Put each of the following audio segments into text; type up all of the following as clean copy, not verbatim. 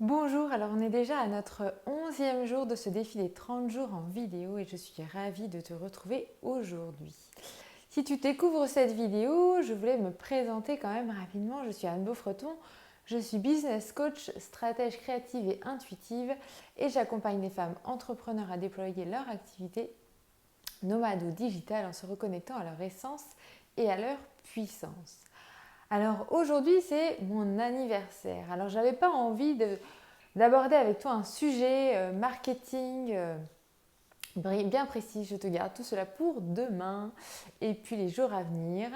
Bonjour, alors on est déjà à notre 11e jour de ce défi des 30 jours en vidéo et je suis ravie de te retrouver aujourd'hui. Si tu découvres cette vidéo, je voulais me présenter quand même rapidement. Je suis Anne Beaufreton, je suis business coach, stratège créative et intuitive et j'accompagne les femmes entrepreneurs à déployer leur activité nomade ou digitale en se reconnectant à leur essence et à leur puissance. Alors aujourd'hui c'est mon anniversaire. Alors j'avais pas envie d'aborder avec toi un sujet marketing bien précis. Je te garde tout cela pour demain et puis les jours à venir.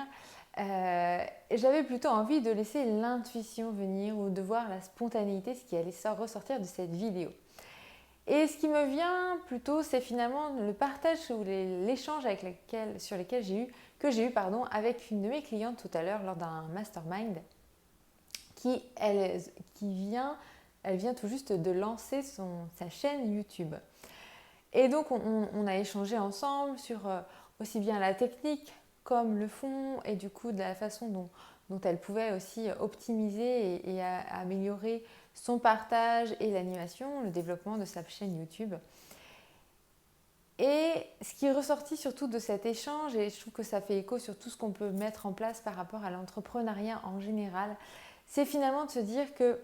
J'avais plutôt envie de laisser l'intuition venir ou de voir la spontanéité, ce qui allait ressortir de cette vidéo. Et ce qui me vient plutôt, c'est finalement le partage ou l'échange que j'ai eu avec une de mes clientes tout à l'heure lors d'un mastermind elle vient tout juste de lancer sa chaîne YouTube. Et donc on a échangé ensemble sur aussi bien la technique comme le fond et du coup de la façon dont elle pouvait aussi optimiser et améliorer son partage et l'animation, le développement de sa chaîne YouTube. Et ce qui est ressorti surtout de cet échange, et je trouve que ça fait écho sur tout ce qu'on peut mettre en place par rapport à l'entrepreneuriat en général, c'est finalement de se dire que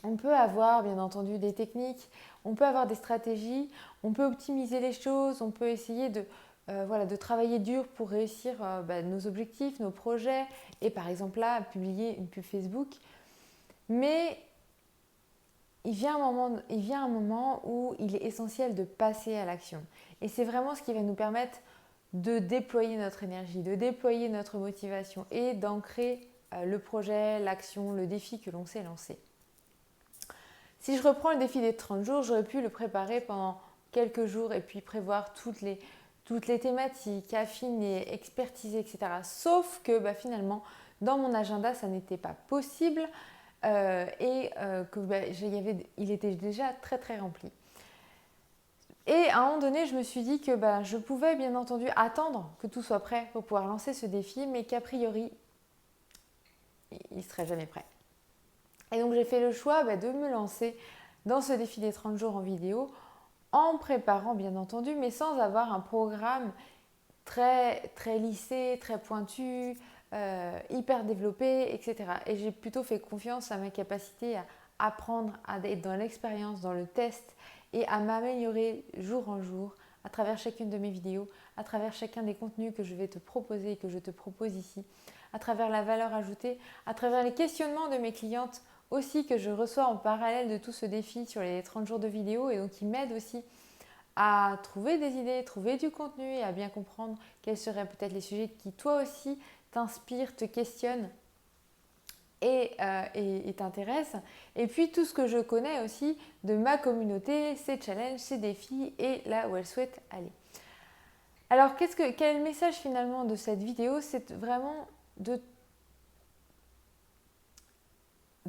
on peut avoir bien entendu des techniques, on peut avoir des stratégies, on peut optimiser les choses, on peut essayer de travailler dur pour réussir nos objectifs, nos projets et par exemple là, publier une pub Facebook. Mais il vient un moment où il est essentiel de passer à l'action. Et c'est vraiment ce qui va nous permettre de déployer notre énergie, de déployer notre motivation et d'ancrer le projet, l'action, le défi que l'on s'est lancé. Si je reprends le défi des 30 jours, j'aurais pu le préparer pendant quelques jours et puis prévoir toutes les thématiques, affiner, expertiser, etc. Sauf que finalement, dans mon agenda, ça n'était pas possible il était déjà très très rempli. Et à un moment donné, je me suis dit que je pouvais bien entendu attendre que tout soit prêt pour pouvoir lancer ce défi, mais qu'a priori, il ne serait jamais prêt. Et donc j'ai fait le choix de me lancer dans ce défi des 30 jours en vidéo en préparant bien entendu, mais sans avoir un programme très, très lissé, très pointu, hyper développé, etc. Et j'ai plutôt fait confiance à ma capacité à apprendre, à être dans l'expérience, dans le test et à m'améliorer jour en jour à travers chacune de mes vidéos, à travers chacun des contenus que je vais te proposer et que je te propose ici, à travers la valeur ajoutée, à travers les questionnements de mes clientes aussi que je reçois en parallèle de tout ce défi sur les 30 jours de vidéos et donc qui m'aident aussi à trouver des idées, trouver du contenu et à bien comprendre quels seraient peut-être les sujets qui toi aussi t'inspirent, te questionnent et t'intéressent. Et puis tout ce que je connais aussi de ma communauté, ses challenges, ses défis et là où elle souhaite aller. Alors quel est le message finalement de cette vidéo? C'est vraiment de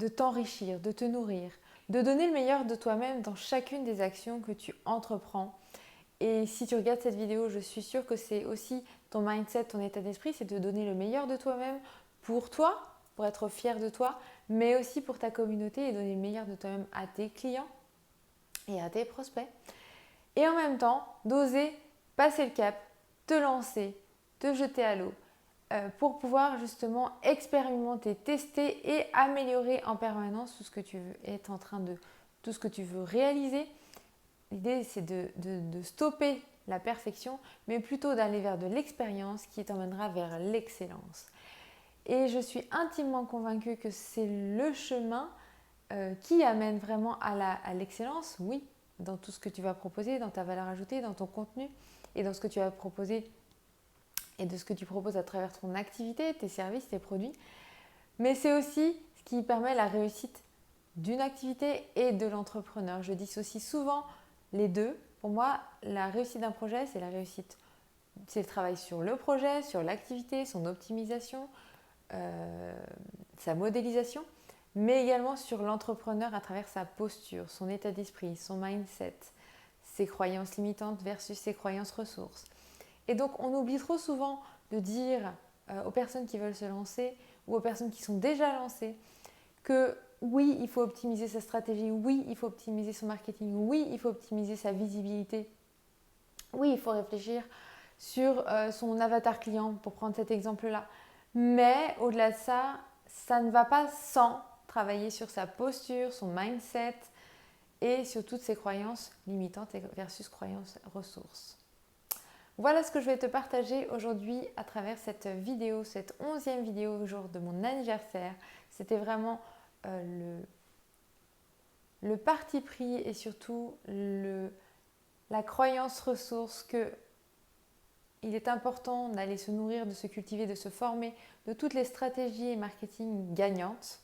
t'enrichir, de te nourrir, de donner le meilleur de toi-même dans chacune des actions que tu entreprends. Et si tu regardes cette vidéo, je suis sûre que c'est aussi ton mindset, ton état d'esprit, c'est de donner le meilleur de toi-même pour toi, pour être fier de toi, mais aussi pour ta communauté et donner le meilleur de toi-même à tes clients et à tes prospects. Et en même temps, d'oser passer le cap, te lancer, te jeter à l'eau pour pouvoir justement expérimenter, tester et améliorer en permanence tout ce que tu veux être en train de, tout ce que tu veux réaliser. L'idée, c'est de stopper la perfection, mais plutôt d'aller vers de l'expérience qui t'emmènera vers l'excellence. Et je suis intimement convaincue que c'est le chemin qui amène vraiment à l'excellence, oui, dans tout ce que tu vas proposer, dans ta valeur ajoutée, dans ton contenu et dans ce que tu vas proposer et de ce que tu proposes à travers ton activité, tes services, tes produits. Mais c'est aussi ce qui permet la réussite d'une activité et de l'entrepreneur. Je dissocie souvent les deux. Pour moi, la réussite d'un projet, c'est la réussite. C'est le travail sur le projet, sur l'activité, son optimisation, sa modélisation, mais également sur l'entrepreneur à travers sa posture, son état d'esprit, son mindset, ses croyances limitantes versus ses croyances ressources. Et donc, on oublie trop souvent de dire aux personnes qui veulent se lancer ou aux personnes qui sont déjà lancées que oui, il faut optimiser sa stratégie, oui, il faut optimiser son marketing, oui, il faut optimiser sa visibilité, oui, il faut réfléchir sur son avatar client pour prendre cet exemple-là. Mais au-delà de ça, ça ne va pas sans travailler sur sa posture, son mindset et sur toutes ses croyances limitantes versus croyances ressources. Voilà ce que je vais te partager aujourd'hui à travers cette vidéo, cette 11e vidéo au jour de mon anniversaire. C'était vraiment le parti pris et surtout la croyance ressource que il est important d'aller se nourrir, de se cultiver, de se former, de toutes les stratégies et marketing gagnantes.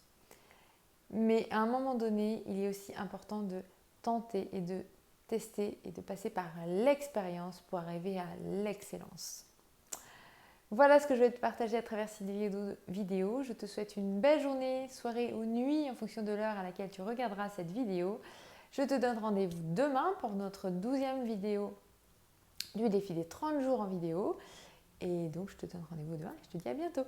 Mais à un moment donné, il est aussi important de tenter et de tester et de passer par l'expérience pour arriver à l'excellence. Voilà ce que je vais te partager à travers cette vidéo. Je te souhaite une belle journée, soirée ou nuit en fonction de l'heure à laquelle tu regarderas cette vidéo. Je te donne rendez-vous demain pour notre 12e vidéo du défi des 30 jours en vidéo. Et donc, je te donne rendez-vous demain et je te dis à bientôt.